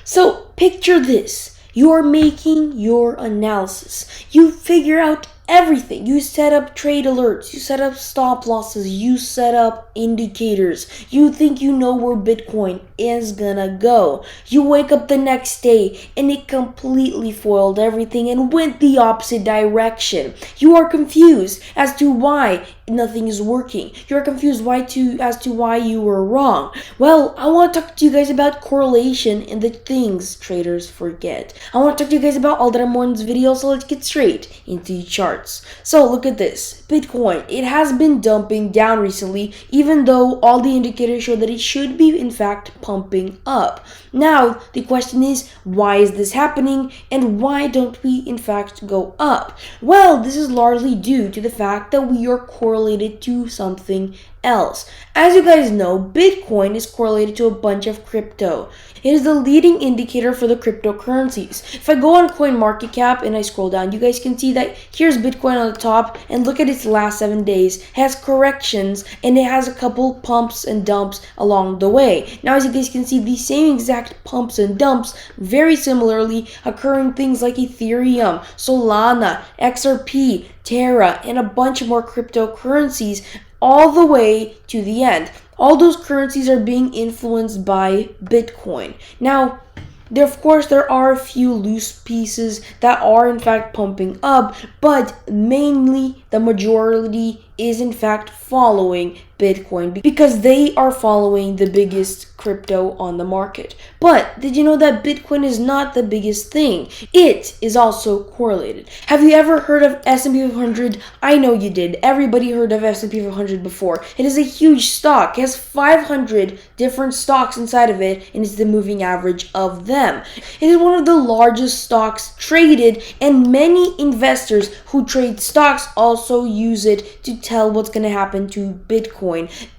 So picture this. You are making your analysis. You figure out everything. You set up trade alerts. You set up stop losses. You set up indicators. You think you know where Bitcoin is gonna go. You wake up the next day and it completely foiled everything and went the opposite direction. You are confused as to why nothing is working. You're confused as to why you were wrong. Well, I want to talk to you guys about correlation and the things traders forget. I want to talk to you guys about all that and more in this video, so let's get straight into the charts. So look at this. Bitcoin, it has been dumping down recently, even though all the indicators show that it should be in fact pumping up. Now, the question is, why is this happening and why don't we in fact go up? Well, this is largely due to the fact that we are correlated to something else. As you guys know, Bitcoin is correlated to a bunch of crypto. It is the leading indicator for the cryptocurrencies. If I go on CoinMarketCap and I scroll down, you guys can see that here's Bitcoin on the top, and look at its last 7 days. It has corrections and it has a couple pumps and dumps along the way. Now, as you guys can see, the same exact pumps and dumps very similarly occur in things like Ethereum, Solana, XRP, Terra, and a bunch more cryptocurrencies all the way to the end. All those currencies are being influenced by Bitcoin. Now, of course, there are a few loose pieces that are in fact pumping up, but mainly the majority is in fact following Bitcoin because they are following the biggest crypto on the market. But did you know that Bitcoin is not the biggest thing? It is also correlated. Have you ever heard of S&P 500? I know you did. Everybody heard of S&P 500 before. It is a huge stock. It has 500 different stocks inside of it, and it's the moving average of them. It is one of the largest stocks traded, and many investors who trade stocks also use it to tell what's going to happen to Bitcoin.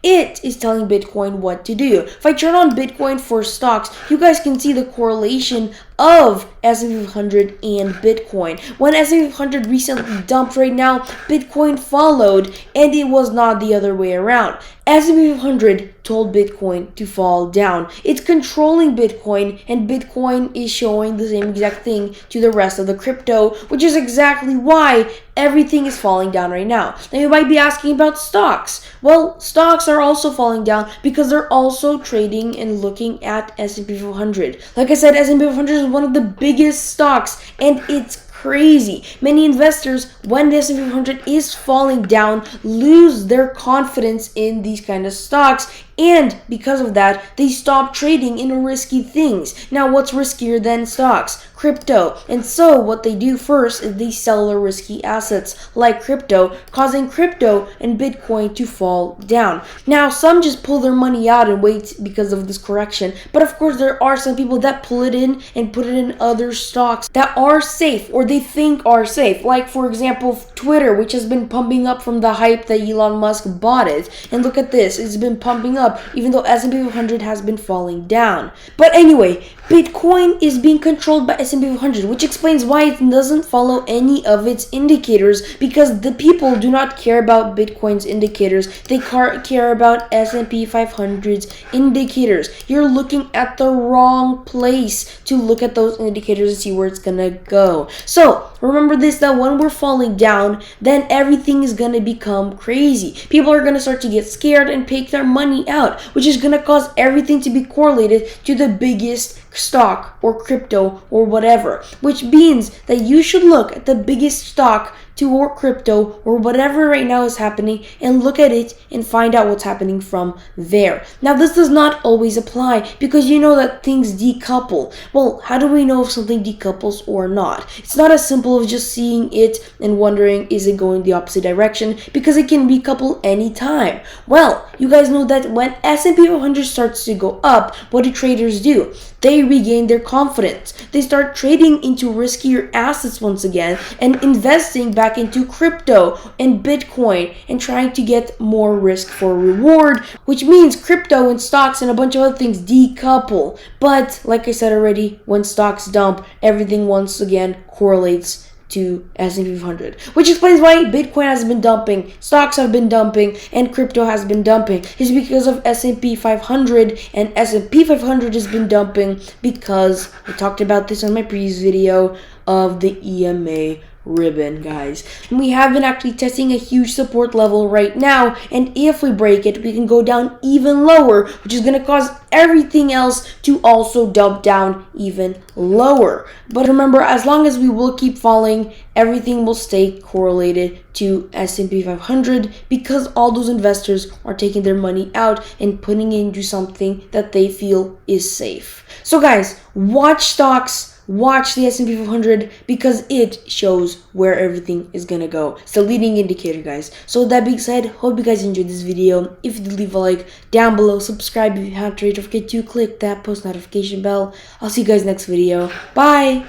It is telling Bitcoin what to do. If I turn on Bitcoin for stocks, you guys can see the correlation of S&P 500 and Bitcoin. When S&P 500 recently dumped right now, Bitcoin followed, and it was not the other way around. S&P 500 told Bitcoin to fall down. It's controlling Bitcoin, and Bitcoin is showing the same exact thing to the rest of the crypto, which is exactly why everything is falling down right now. Now you might be asking about stocks. Well, stocks are also falling down because they're also trading and looking at S&P 500. Like I said, S&P 500 is one of the biggest stocks, and it's crazy. Many investors, when the S&P 500 is falling down, lose their confidence in these kind of stocks, and because of that, they stop trading in risky things. Now, what's riskier than stocks? Crypto. And so what they do first is they sell their risky assets like crypto, causing crypto and Bitcoin to fall down. Now, some just pull their money out and wait because of this correction, but of course there are some people that pull it in and put it in other stocks that are safe or they think are safe, like for example Twitter, which has been pumping up from the hype that Elon Musk bought it. And look at this, it's been pumping up even though S&P 500 has been falling down. But anyway, Bitcoin is being controlled by S&P 500, which explains why it doesn't follow any of its indicators, because the people do not care about Bitcoin's indicators. They care about S&P 500's indicators. You're looking at the wrong place to look at those indicators and see where it's gonna go. So remember this, that when we're falling down, then everything is gonna become crazy. People are gonna start to get scared and take their money out, which is gonna cause everything to be correlated to the biggest stock or crypto or whatever, which means that you should look at the biggest stock or crypto or whatever right now is happening and look at it and find out what's happening from there. Now, this does not always apply because you know that things decouple. Well, how do we know if something decouples or not? It's not as simple as just seeing it and wondering, is it going the opposite direction? Because it can decouple anytime. Well, you guys know that when S&P 500 starts to go up, what do traders do? They regain their confidence. They start trading into riskier assets once again and investing back into crypto and Bitcoin and trying to get more risk for reward, which means crypto and stocks and a bunch of other things decouple. But like I said already, when stocks dump, everything once again correlates to S&P 500, which explains why Bitcoin has been dumping, stocks have been dumping, and crypto has been dumping. It's because of S&P 500, and S&P 500 has been dumping because I talked about this on my previous video of the EMA ribbon, guys. And we have been actually testing a huge support level right now, and if we break it, we can go down even lower, which is going to cause everything else to also dump down even lower. But remember, as long as we will keep falling, everything will stay correlated to S&P 500 because all those investors are taking their money out and putting it into something that they feel is safe. So guys, watch stocks, watch the S&P 500 because it shows where everything is gonna go. It's the leading indicator, guys. So with that being said, hope you guys enjoyed this video. If you did, leave a like down below, subscribe if you haven't already, don't forget to click that post notification bell. I'll see you guys next video. Bye!